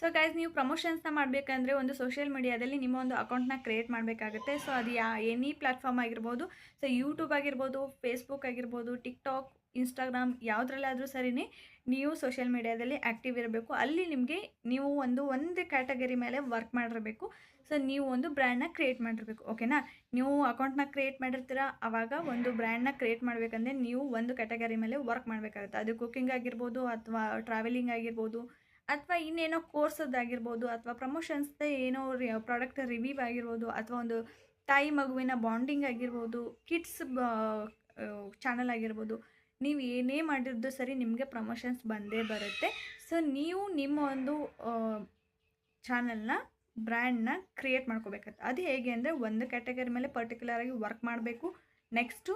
So guys, ನೀವು ಪ್ರಮೋಷನ್ಸ್ನ ಮಾಡಬೇಕಂದ್ರೆ ಒಂದು ಸೋಷಿಯಲ್ ಮೀಡಿಯಾದಲ್ಲಿ ನಿಮ್ಮ ಒಂದು ಅಕೌಂಟ್ನ ಕ್ರಿಯೇಟ್ ಮಾಡಬೇಕಾಗುತ್ತೆ. ಸೊ ಅದು ಎನಿ ಪ್ಲಾಟ್ಫಾರ್ಮ್ ಆಗಿರ್ಬೋದು. ಸೊ ಯೂಟ್ಯೂಬ್ ಆಗಿರ್ಬೋದು, ಫೇಸ್ಬುಕ್ ಆಗಿರ್ಬೋದು, ಟಿಕ್ಟಾಕ್, ಇನ್ಸ್ಟಾಗ್ರಾಮ್ ಯಾವುದ್ರಲ್ಲಾದರೂ ಸರಿನೇ ನೀವು ಸೋಷಿಯಲ್ ಮೀಡಿಯಾದಲ್ಲಿ ಆ್ಯಕ್ಟಿವ್ ಇರಬೇಕು. ಅಲ್ಲಿ ನಿಮಗೆ ನೀವು ಒಂದು ಕ್ಯಾಟಗರಿ ಮೇಲೆ ವರ್ಕ್ ಮಾಡಿರಬೇಕು. ಸೊ ನೀವು ಒಂದು ಬ್ರ್ಯಾಂಡ್ನ ಕ್ರಿಯೇಟ್ ಮಾಡಿರಬೇಕು. ಓಕೆನಾ? ನೀವು ಅಕೌಂಟ್ನ ಕ್ರಿಯೇಟ್ ಮಾಡಿರ್ತೀರ, ಆವಾಗ ಒಂದು ಬ್ರ್ಯಾಂಡ್ನ ಕ್ರಿಯೇಟ್ ಮಾಡಬೇಕಂದ್ರೆ ನೀವು ಒಂದು ಕ್ಯಾಟಗರಿ ಮೇಲೆ ವರ್ಕ್ ಮಾಡಬೇಕಾಗುತ್ತೆ. ಅದು ಕುಕ್ಕಿಂಗ್ ಆಗಿರ್ಬೋದು, ಅಥವಾ ಟ್ರಾವೆಲಿಂಗ್ ಆಗಿರ್ಬೋದು, ಅಥವಾ ಇನ್ನೇನೋ ಕೋರ್ಸದ್ದಾಗಿರ್ಬೋದು, ಅಥವಾ ಪ್ರಮೋಷನ್ಸ್ದೇ ಏನೋ ಪ್ರಾಡಕ್ಟ್ ರಿವ್ಯೂ ಆಗಿರ್ಬೋದು, ಅಥವಾ ಒಂದು ತಾಯಿ ಮಗುವಿನ ಬಾಂಡಿಂಗ್ ಆಗಿರ್ಬೋದು, ಕಿಡ್ಸ್ ಚಾನಲ್ ಆಗಿರ್ಬೋದು. ನೀವು ಏನೇ ಮಾಡಿದ್ದು ಸರಿ ನಿಮಗೆ ಪ್ರಮೋಷನ್ಸ್ ಬಂದೇ ಬರುತ್ತೆ. ಸೊ ನೀವು ನಿಮ್ಮ ಒಂದು ಚಾನಲ್ನ ಬ್ರ್ಯಾಂಡ್ನ ಕ್ರಿಯೇಟ್ ಮಾಡ್ಕೋಬೇಕಾಗುತ್ತೆ. ಅದು ಹೇಗೆ ಅಂದರೆ ಒಂದು ಕ್ಯಾಟಗರಿ ಮೇಲೆ ಪರ್ಟಿಕ್ಯುಲರಾಗಿ ವರ್ಕ್ ಮಾಡಬೇಕು. ನೆಕ್ಸ್ಟು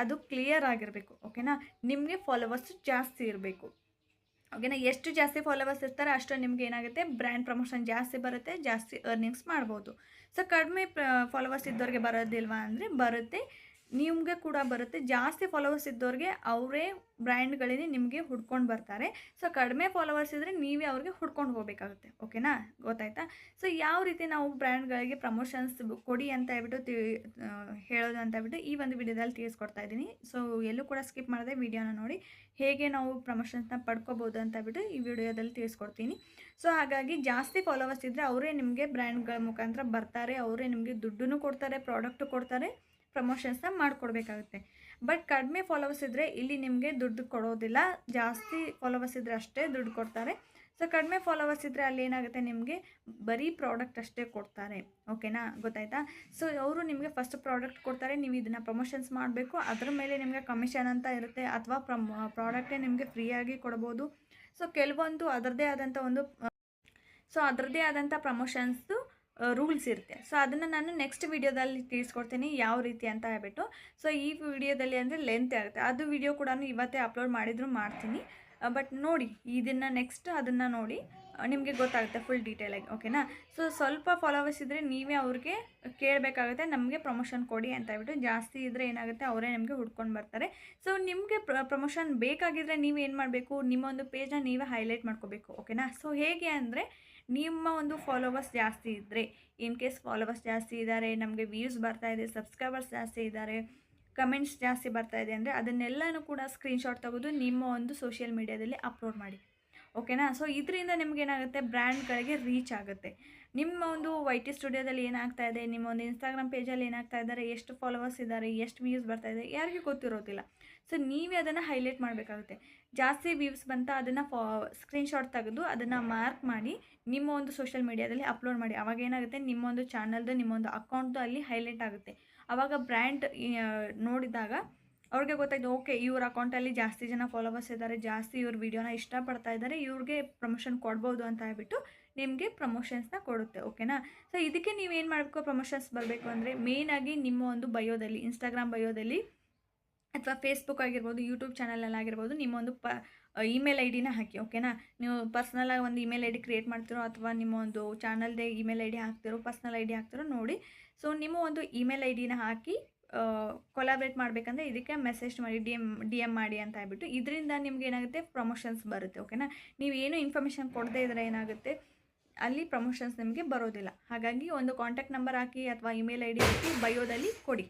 ಅದು ಕ್ಲಿಯರ್ ಆಗಿರಬೇಕು. ಓಕೆನಾ? ನಿಮಗೆ ಫಾಲೋವರ್ಸ್ ಜಾಸ್ತಿ ಇರಬೇಕು. ಓಕೆನಾ? ಎಷ್ಟು ಜಾಸ್ತಿ ಫಾಲೋವರ್ಸ್ ಇರ್ತಾರೆ ಅಷ್ಟು ನಿಮ್ಗೆ ಏನಾಗುತ್ತೆ, ಬ್ರ್ಯಾಂಡ್ ಪ್ರಮೋಷನ್ ಜಾಸ್ತಿ ಬರುತ್ತೆ, ಜಾಸ್ತಿ ಅರ್ನಿಂಗ್ಸ್ ಮಾಡ್ಬೋದು. ಸೊ ಕಡಿಮೆ ಫಾಲೋವರ್ಸ್ ಇದ್ದವ್ರಿಗೆ ಬರೋದಿಲ್ವಾ ಅಂದರೆ ಬರುತ್ತೆ, ನಿಮಗೆ ಕೂಡ ಬರುತ್ತೆ. ಜಾಸ್ತಿ ಫಾಲೋವರ್ಸ್ ಇದ್ದವ್ರಿಗೆ ಅವರೇ ಬ್ರ್ಯಾಂಡ್ಗಳೇ ನಿಮಗೆ ಹುಡ್ಕೊಂಡು ಬರ್ತಾರೆ. ಸೊ ಕಡಿಮೆ ಫಾಲೋವರ್ಸ್ ಇದ್ದರೆ ನೀವೇ ಅವ್ರಿಗೆ ಹುಡ್ಕೊಂಡು ಹೋಗಬೇಕಾಗುತ್ತೆ. ಓಕೆನಾ? ಗೊತ್ತಾಯ್ತಾ? ಸೊ ಯಾವ ರೀತಿ ನಾವು ಬ್ರ್ಯಾಂಡ್ಗಳಿಗೆ ಪ್ರಮೋಷನ್ಸ್ ಕೊಡಿ ಅಂತ ಹೇಳ್ಬಿಟ್ಟು ಹೇಳೋದು ಅಂತ ಹೇಳ್ಬಿಟ್ಟು ಈ ಒಂದು ವಿಡಿಯೋದಲ್ಲಿ ತಿಳಿಸ್ಕೊಡ್ತಾ ಇದ್ದೀನಿ. ಸೊ ಎಲ್ಲೂ ಕೂಡ ಸ್ಕಿಪ್ ಮಾಡದೆ ವಿಡಿಯೋನ ನೋಡಿ ಹೇಗೆ ನಾವು ಪ್ರಮೋಷನ್ಸ್ನ ಪಡ್ಕೋಬೋದು ಅಂತ ಹೇಳ್ಬಿಟ್ಟು ಈ ವಿಡಿಯೋದಲ್ಲಿ ತಿಳಿಸ್ಕೊಡ್ತೀನಿ. ಸೊ ಹಾಗಾಗಿ ಜಾಸ್ತಿ ಫಾಲೋವರ್ಸ್ ಇದ್ದರೆ ಅವರೇ ನಿಮಗೆ ಬ್ರ್ಯಾಂಡ್ಗಳ ಮುಖಾಂತರ ಬರ್ತಾರೆ, ಅವರೇ ನಿಮಗೆ ದುಡ್ಡನ್ನು ಕೊಡ್ತಾರೆ, ಪ್ರಾಡಕ್ಟು ಕೊಡ್ತಾರೆ, ಪ್ರಮೋಷನ್ಸ್ನ ಮಾಡಿಕೊಡ್ಬೇಕಾಗುತ್ತೆ. ಬಟ್ ಕಡಿಮೆ ಫಾಲೋವರ್ಸ್ ಇದ್ದರೆ ಇಲ್ಲಿ ನಿಮಗೆ ದುಡ್ಡು ಕೊಡೋದಿಲ್ಲ, ಜಾಸ್ತಿ ಫಾಲೋವರ್ಸ್ ಇದ್ದರೆ ಅಷ್ಟೇ ದುಡ್ಡು ಕೊಡ್ತಾರೆ. ಸೊ ಕಡಿಮೆ ಫಾಲೋವರ್ಸ್ ಇದ್ದರೆ ಅಲ್ಲಿ ಏನಾಗುತ್ತೆ, ನಿಮಗೆ ಬರೀ ಪ್ರಾಡಕ್ಟ್ ಅಷ್ಟೇ ಕೊಡ್ತಾರೆ. ಓಕೆನಾ? ಗೊತ್ತಾಯ್ತಾ? ಸೊ ಅವರು ನಿಮಗೆ ಫಸ್ಟ್ ಪ್ರಾಡಕ್ಟ್ ಕೊಡ್ತಾರೆ, ನೀವು ಇದನ್ನು ಪ್ರಮೋಷನ್ಸ್ ಮಾಡಬೇಕು, ಅದ್ರ ಮೇಲೆ ನಿಮಗೆ ಕಮಿಷನ್ ಅಂತ ಇರುತ್ತೆ, ಅಥವಾ ಪ್ರಾಡಕ್ಟೇ ನಿಮಗೆ ಫ್ರೀಯಾಗಿ ಕೊಡ್ಬೋದು. ಸೊ ಕೆಲವೊಂದು ಅದರದ್ದೇ ಆದಂಥ ಪ್ರಮೋಷನ್ಸ್ದು ರೂಲ್ಸ್ ಇರುತ್ತೆ. ಸೊ ಅದನ್ನು ನಾನು ನೆಕ್ಸ್ಟ್ ವಿಡಿಯೋದಲ್ಲಿ ತಿಳಿಸ್ಕೊಡ್ತೀನಿ ಯಾವ ರೀತಿ ಅಂತ ಹೇಳ್ಬಿಟ್ಟು. ಸೊ ಈ ವಿಡಿಯೋದಲ್ಲಿ ಅಂದರೆ ಲೆಂತ್ ಆಗುತ್ತೆ, ಅದು ವಿಡಿಯೋ ಕೂಡ ಇವತ್ತೇ ಅಪ್ಲೋಡ್ ಮಾಡಿದ್ರು ಮಾಡ್ತೀನಿ. ಬಟ್ ನೋಡಿ ಇದನ್ನು ನೆಕ್ಸ್ಟ್ ಅದನ್ನು ನೋಡಿ ನಿಮಗೆ ಗೊತ್ತಾಗುತ್ತೆ ಫುಲ್ ಡೀಟೇಲಾಗಿ. ಓಕೆನಾ? ಸೊ ಸ್ವಲ್ಪ ಫಾಲೋವರ್ಸ್ ಇದ್ದರೆ ನೀವೇ ಅವ್ರಿಗೆ ಕೇಳಬೇಕಾಗುತ್ತೆ, ನಮಗೆ ಪ್ರಮೋಷನ್ ಕೊಡಿ ಅಂತ ಹೇಳ್ಬಿಟ್ಟು. ಜಾಸ್ತಿ ಇದ್ದರೆ ಏನಾಗುತ್ತೆ, ಅವರೇ ನಿಮಗೆ ಹುಡ್ಕೊಂಡು ಬರ್ತಾರೆ. ಸೊ ನಿಮಗೆ ಪ್ರಮೋಷನ್ ಬೇಕಾಗಿದ್ದರೆ ನೀವು ಏನು ಮಾಡಬೇಕು, ನಿಮ್ಮ ಒಂದು ಪೇಜ್ನ ನೀವೇ ಹೈಲೈಟ್ ಮಾಡ್ಕೋಬೇಕು. ಓಕೆನಾ? ಸೊ ಹೇಗೆ ಅಂದರೆ, ನಿಮ್ಮ ಒಂದು ಫಾಲೋವರ್ಸ್ ಜಾಸ್ತಿ ಇದ್ದರೆ, ಇನ್ ಕೇಸ್ ಫಾಲೋವರ್ಸ್ ಜಾಸ್ತಿ ಇದ್ದಾರೆ, ನಮಗೆ ವ್ಯೂಸ್ ಬರ್ತಾ ಇದೆ, ಸಬ್ಸ್ಕ್ರೈಬರ್ಸ್ ಜಾಸ್ತಿ ಇದ್ದಾರೆ, ಕಮೆಂಟ್ಸ್ ಜಾಸ್ತಿ ಬರ್ತಾ ಇದೆ ಅಂದರೆ ಅದನ್ನೆಲ್ಲನೂ ಕೂಡ ಸ್ಕ್ರೀನ್ಶಾಟ್ ತೆಗೆದು ನಿಮ್ಮ ಒಂದು ಸೋಷಿಯಲ್ ಮೀಡಿಯಾದಲ್ಲಿ ಅಪ್ಲೋಡ್ ಮಾಡಿ. ಓಕೆನಾ? ಸೊ ಇದರಿಂದ ನಿಮಗೇನಾಗುತ್ತೆ, ಬ್ರ್ಯಾಂಡ್ಗಳಿಗೆ ರೀಚ್ ಆಗುತ್ತೆ. ನಿಮ್ಮ ಒಂದು YT ಸ್ಟುಡಿಯೋದಲ್ಲಿ ಏನಾಗ್ತಾ ಇದೆ, ನಿಮ್ಮ ಒಂದು ಇನ್ಸ್ಟಾಗ್ರಾಮ್ ಪೇಜಲ್ಲಿ ಏನಾಗ್ತಾ ಇದ್ದಾರೆ, ಎಷ್ಟು ಫಾಲೋವರ್ಸ್ ಇದ್ದಾರೆ, ಎಷ್ಟು ವ್ಯೂಸ್ ಬರ್ತಾ ಇದೆ, ಯಾರಿಗೂ ಗೊತ್ತಿರೋದಿಲ್ಲ. ಸೊ ನೀವೇ ಅದನ್ನು ಹೈಲೈಟ್ ಮಾಡಬೇಕಾಗುತ್ತೆ. ಜಾಸ್ತಿ ವ್ಯೂಸ್ ಬಂತ ಅದನ್ನು ಸ್ಕ್ರೀನ್ಶಾಟ್ ತೆಗೆದು ಅದನ್ನು ಮಾರ್ಕ್ ಮಾಡಿ ನಿಮ್ಮ ಒಂದು ಸೋಷಿಯಲ್ ಮೀಡಿಯಾದಲ್ಲಿ ಅಪ್ಲೋಡ್ ಮಾಡಿ. ಆವಾಗ ಏನಾಗುತ್ತೆ, ನಿಮ್ಮೊಂದು ಚಾನಲ್ದು, ನಿಮ್ಮೊಂದು ಅಕೌಂಟ್ದು ಅಲ್ಲಿ ಹೈಲೈಟ್ ಆಗುತ್ತೆ. ಆವಾಗ ಬ್ರ್ಯಾಂಡ್ ನೋಡಿದಾಗ ಅವ್ರಿಗೆ ಗೊತ್ತಾಯ್ತು, ಓಕೆ ಇವ್ರ ಅಕೌಂಟಲ್ಲಿ ಜಾಸ್ತಿ ಜನ ಫಾಲೋವರ್ಸ್ ಇದ್ದಾರೆ, ಜಾಸ್ತಿ ಇವ್ರ ವಿಡಿಯೋನ ಇಷ್ಟಪಡ್ತಾ ಇದ್ದಾರೆ, ಇವ್ರಿಗೆ ಪ್ರಮೋಷನ್ ಕೊಡ್ಬೋದು ಅಂತ ಹೇಳ್ಬಿಟ್ಟು ನಿಮಗೆ ಪ್ರಮೋಷನ್ಸ್ನ ಕೊಡುತ್ತೆ. ಓಕೆನಾ? ಸೊ ಇದಕ್ಕೆ ನೀವೇನು ಮಾಡಬೇಕು, ಪ್ರಮೋಷನ್ಸ್ ಬರಬೇಕು ಅಂದರೆ ಮೇಯ್ನಾಗಿ ನಿಮ್ಮ ಒಂದು ಬಯೋದಲ್ಲಿ, ಇನ್ಸ್ಟಾಗ್ರಾಮ್ ಬಯೋದಲ್ಲಿ ಅಥವಾ ಫೇಸ್ಬುಕ್ ಆಗಿರ್ಬೋದು, ಯೂಟ್ಯೂಬ್ ಚಾನಲಲ್ಲಾಗಿರ್ಬೋದು, ನಿಮ್ಮೊಂದು ಇಮೇಲ್ ಐ ಡಿನ ಹಾಕಿ. ಓಕೆನಾ? ನೀವು ಪರ್ಸ್ನಲಾಗಿ ಒಂದು ಇಮೇಲ್ ಐ ಡಿ ಕ್ರಿಯೇಟ್ ಮಾಡ್ತಿರೋ, ಅಥವಾ ನಿಮ್ಮ ಒಂದು ಚಾನಲ್ದೇ ಇಮೇಲ್ ಐ ಡಿ ಹಾಕ್ತಿರೋ, ಪರ್ಸ್ನಲ್ ಐ ಡಿ ಹಾಕ್ತಿರೋ ನೋಡಿ. ಸೊ ನಿಮ್ಮ ಒಂದು ಇಮೇಲ್ ಐ ಡಿನ ಹಾಕಿ ಕೊಲಾಬ್ರೇಟ್ ಮಾಡಬೇಕಂದ್ರೆ ಇದಕ್ಕೆ ಮೆಸೇಜ್ ಮಾಡಿ, ಡಿ ಎಮ್ ಮಾಡಿ ಅಂತ ಹೇಳ್ಬಿಟ್ಟು. ಇದರಿಂದ ನಿಮ್ಗೆ ಏನಾಗುತ್ತೆ, ಪ್ರಮೋಷನ್ಸ್ ಬರುತ್ತೆ. ಓಕೆನಾ? ನೀವು ಏನು ಇನ್ಫಾರ್ಮೇಷನ್ ಕೊಡದೇ ಇದ್ದರೆ ಏನಾಗುತ್ತೆ, ಅಲ್ಲಿ ಪ್ರಮೋಷನ್ಸ್ ನಿಮಗೆ ಬರೋದಿಲ್ಲ. ಹಾಗಾಗಿ ಒಂದು ಕಾಂಟ್ಯಾಕ್ಟ್ ನಂಬರ್ ಹಾಕಿ ಅಥವಾ ಇಮೇಲ್ ಐ ಡಿ ಹಾಕಿ ಬಯೋದಲ್ಲಿ ಕೊಡಿ.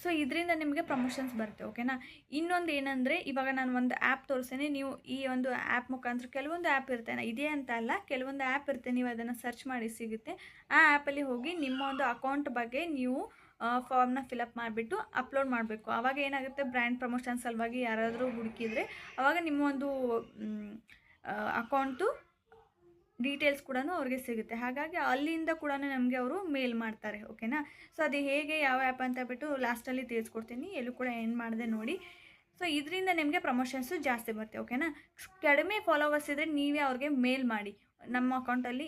ಸೊ ಇದರಿಂದ ನಿಮಗೆ ಪ್ರಮೋಷನ್ಸ್ ಬರುತ್ತೆ. ಓಕೆನಾ? ಇನ್ನೊಂದು ಏನಂದರೆ, ಇವಾಗ ನಾನು ಒಂದು ಆ್ಯಪ್ ತೋರಿಸ್ತೇನೆ, ನೀವು ಈ ಒಂದು ಆ್ಯಪ್ ಮುಖಾಂತರ, ಕೆಲವೊಂದು ಆ್ಯಪ್ ಇರುತ್ತೆ, ಇದೇ ಅಂತ ಅಲ್ಲ, ಕೆಲವೊಂದು ಆ್ಯಪ್ ಇರುತ್ತೆ, ನೀವು ಅದನ್ನು ಸರ್ಚ್ ಮಾಡಿ ಸಿಗುತ್ತೆ. ಆ ಆ್ಯಪಲ್ಲಿ ಹೋಗಿ ನಿಮ್ಮ ಒಂದು ಅಕೌಂಟ್ ಬಗ್ಗೆ ನೀವು ಫಾರ್ಮ್ನ ಫಿಲಪ್ ಮಾಡಿಬಿಟ್ಟು ಅಪ್ಲೋಡ್ ಮಾಡಬೇಕು. ಆವಾಗ ಏನಾಗುತ್ತೆ, ಬ್ರ್ಯಾಂಡ್ ಪ್ರಮೋಷನ್ ಸಲುವಾಗಿ ಯಾರಾದರೂ ಹುಡುಕಿದರೆ ಆವಾಗ ನಿಮ್ಮ ಒಂದು ಅಕೌಂಟು ಡೀಟೇಲ್ಸ್ ಕೂಡ ಅವ್ರಿಗೆ ಸಿಗುತ್ತೆ. ಹಾಗಾಗಿ ಅಲ್ಲಿಂದ ಕೂಡ ನಮಗೆ ಅವರು ಮೇಲ್ ಮಾಡ್ತಾರೆ. ಓಕೆನಾ? ಸೊ ಅದು ಹೇಗೆ, ಯಾವ ಆ್ಯಪ್ ಅಂತ ಹೇಳ್ಬಿಟ್ಟು ಲಾಸ್ಟಲ್ಲಿ ತಿಳಿಸ್ಕೊಡ್ತೀನಿ, ಎಲ್ಲೂ ಕೂಡ ಏನು ಮಾಡಿದೆ ನೋಡಿ. ಸೊ ಇದರಿಂದ ನಿಮಗೆ ಪ್ರಮೋಷನ್ಸು ಜಾಸ್ತಿ ಬರುತ್ತೆ. ಓಕೆನಾ? ಕಡಿಮೆ ಫಾಲೋವರ್ಸ್ ಇದ್ದರೆ ನೀವೇ ಅವ್ರಿಗೆ ಮೇಲ್ ಮಾಡಿ, ನಮ್ಮ ಅಕೌಂಟಲ್ಲಿ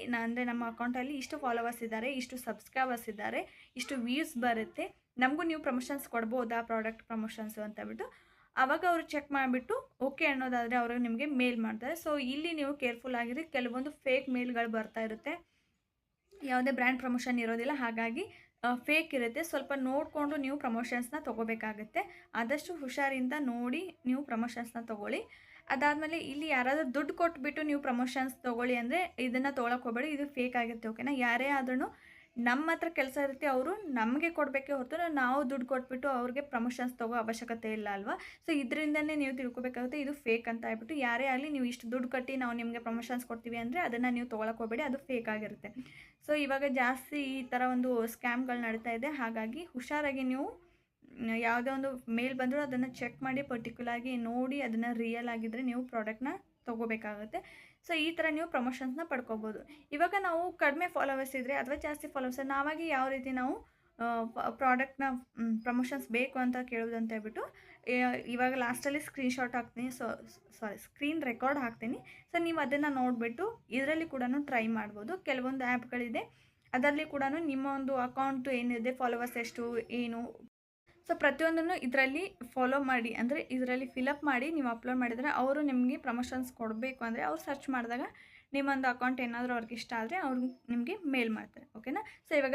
ನಮ್ಮ ಅಕೌಂಟಲ್ಲಿ ಇಷ್ಟು ಫಾಲೋವರ್ಸ್ ಇದ್ದಾರೆ, ಇಷ್ಟು ಸಬ್ಸ್ಕ್ರೈಬರ್ಸ್ ಇದ್ದಾರೆ, ಇಷ್ಟು ವ್ಯೂಸ್ ಬರುತ್ತೆ, ನಮಗೂ ನೀವು ಪ್ರಮೋಷನ್ಸ್ ಕೊಡ್ಬೋದಾ, ಪ್ರಾಡಕ್ಟ್ ಪ್ರಮೋಷನ್ಸು ಅಂತ ಹೇಳ್ಬಿಟ್ಟು. ಆವಾಗ ಅವರು ಚೆಕ್ ಮಾಡಿಬಿಟ್ಟು ಓಕೆ ಅನ್ನೋದಾದರೆ ಅವರು ನಿಮಗೆ ಮೇಲ್ ಮಾಡ್ತಾರೆ. ಸೊ ಇಲ್ಲಿ ನೀವು ಕೇರ್ಫುಲ್ ಆಗಿರಿ, ಕೆಲವೊಂದು ಫೇಕ್ ಮೇಲ್ಗಳು ಬರ್ತಾ ಇರುತ್ತೆ, ಯಾವುದೇ ಬ್ರ್ಯಾಂಡ್ ಪ್ರಮೋಷನ್ ಇರೋದಿಲ್ಲ. ಹಾಗಾಗಿ ಫೇಕ್ ಇರುತ್ತೆ, ಸ್ವಲ್ಪ ನೋಡಿಕೊಂಡು ನೀವು ಪ್ರಮೋಷನ್ಸ್ನ ತೊಗೋಬೇಕಾಗುತ್ತೆ. ಆದಷ್ಟು ಹುಷಾರಿಂದ ನೋಡಿ ನೀವು ಪ್ರಮೋಷನ್ಸ್ನ ತೊಗೊಳ್ಳಿ. ಅದಾದಮೇಲೆ ಇಲ್ಲಿ ಯಾರಾದರೂ ದುಡ್ಡು ಕೊಟ್ಬಿಟ್ಟು ನೀವು ಪ್ರಮೋಷನ್ಸ್ ತೊಗೊಳ್ಳಿ ಅಂದರೆ ಇದನ್ನು ತೊಗೊಳಕ್ಕೆ ಹೋಗಬೇಡಿ, ಇದು ಫೇಕ್ ಆಗಿರುತ್ತೆ. ಓಕೆನಾ? ಯಾರೇ ಆದ್ರೂ ನಮ್ಮ ಹತ್ರ ಕೆಲಸ ಇರುತ್ತೆ, ಅವರು ನಮಗೆ ಕೊಡಬೇಕೇ ಹೊರತು ನಾವು ದುಡ್ಡು ಕೊಟ್ಬಿಟ್ಟು ಅವ್ರಿಗೆ ಪ್ರಮೋಷನ್ಸ್ ತೊಗೋ ಅವಶ್ಯಕತೆ ಇಲ್ಲ ಅಲ್ವಾ. ಸೊ ಇದರಿಂದನೇ ನೀವು ತಿಳ್ಕೊಬೇಕಾಗುತ್ತೆ ಇದು ಫೇಕ್ ಅಂತ ಹೇಳ್ಬಿಟ್ಟು. ಯಾರೇ ಆಗಲಿ ನೀವು ಇಷ್ಟು ದುಡ್ಡು ಕಟ್ಟಿ ನಾವು ನಿಮಗೆ ಪ್ರಮೋಷನ್ಸ್ ಕೊಡ್ತೀವಿ ಅಂದರೆ ಅದನ್ನು ನೀವು ತೊಗೊಳಕ್ಕೆ ಹೋಗಬೇಡಿ, ಅದು ಫೇಕ್ ಆಗಿರುತ್ತೆ. ಸೊ ಇವಾಗ ಜಾಸ್ತಿ ಈ ಥರ ಒಂದು ಸ್ಕ್ಯಾಮ್ಗಳು ನಡೀತಾ ಇದೆ. ಹಾಗಾಗಿ ಹುಷಾರಾಗಿ ನೀವು ಯಾವುದೇ ಒಂದು ಮೇಲ್ ಬಂದರೂ ಅದನ್ನು ಚೆಕ್ ಮಾಡಿ ಪರ್ಟಿಕ್ಯುಲರ್ಗೆ ನೋಡಿ ಅದನ್ನು ರಿಯಲ್ ಆಗಿದ್ದರೆ ನೀವು ಪ್ರಾಡಕ್ಟ್ನ ತೊಗೋಬೇಕಾಗುತ್ತೆ. ಸೊ ಈ ಥರ ನೀವು ಪ್ರಮೋಷನ್ಸ್ನ ಪಡ್ಕೋಬೋದು. ಇವಾಗ ನಾವು ಕಡಿಮೆ ಫಾಲೋವರ್ಸ್ ಇದ್ದರೆ ಅಥವಾ ಜಾಸ್ತಿ ಫಾಲೋವರ್ಸ್ ನಾವಾಗಿ ಯಾವ ರೀತಿ ನಾವು ಪ್ರಾಡಕ್ಟ್ನ ಪ್ರಮೋಷನ್ಸ್ ಬೇಕು ಅಂತ ಕೇಳೋದು ಅಂತ ಹೇಳ್ಬಿಟ್ಟು ಇವಾಗ ಲಾಸ್ಟಲ್ಲಿ ಸ್ಕ್ರೀನ್ಶಾಟ್ ಹಾಕ್ತೀನಿ. ಸ್ಕ್ರೀನ್ ರೆಕಾರ್ಡ್ ಹಾಕ್ತೀನಿ. ಸೊ ನೀವು ಅದನ್ನು ನೋಡಿಬಿಟ್ಟು ಇದರಲ್ಲಿ ಕೂಡ ಟ್ರೈ ಮಾಡ್ಬೋದು. ಕೆಲವೊಂದು ಆ್ಯಪ್ಗಳಿದೆ, ಅದರಲ್ಲಿ ಕೂಡ ನಿಮ್ಮ ಒಂದು ಅಕೌಂಟು ಏನಿದೆ, ಫಾಲೋವರ್ಸ್ ಎಷ್ಟು ಏನು, ಸೊ ಪ್ರತಿಯೊಂದನ್ನು ಇದರಲ್ಲಿ ಫಾಲೋ ಮಾಡಿ, ಅಂದರೆ ಇದರಲ್ಲಿ ಫಿಲಪ್ ಮಾಡಿ ನೀವು ಅಪ್ಲೋಡ್ ಮಾಡಿದರೆ ಅವರು ನಿಮಗೆ ಪ್ರಮೋಷನ್ಸ್ ಕೊಡಬೇಕು ಅಂದರೆ ಅವ್ರು ಸರ್ಚ್ ಮಾಡಿದಾಗ ನಿಮ್ಮೊಂದು ಅಕೌಂಟ್ ಏನಾದರೂ ಅವ್ರಿಗೆ ಇಷ್ಟ ಆದರೆ ಅವ್ರು ನಿಮಗೆ ಮೇಲ್ ಮಾಡ್ತಾರೆ. ಓಕೆನಾ? ಸೊ ಇವಾಗ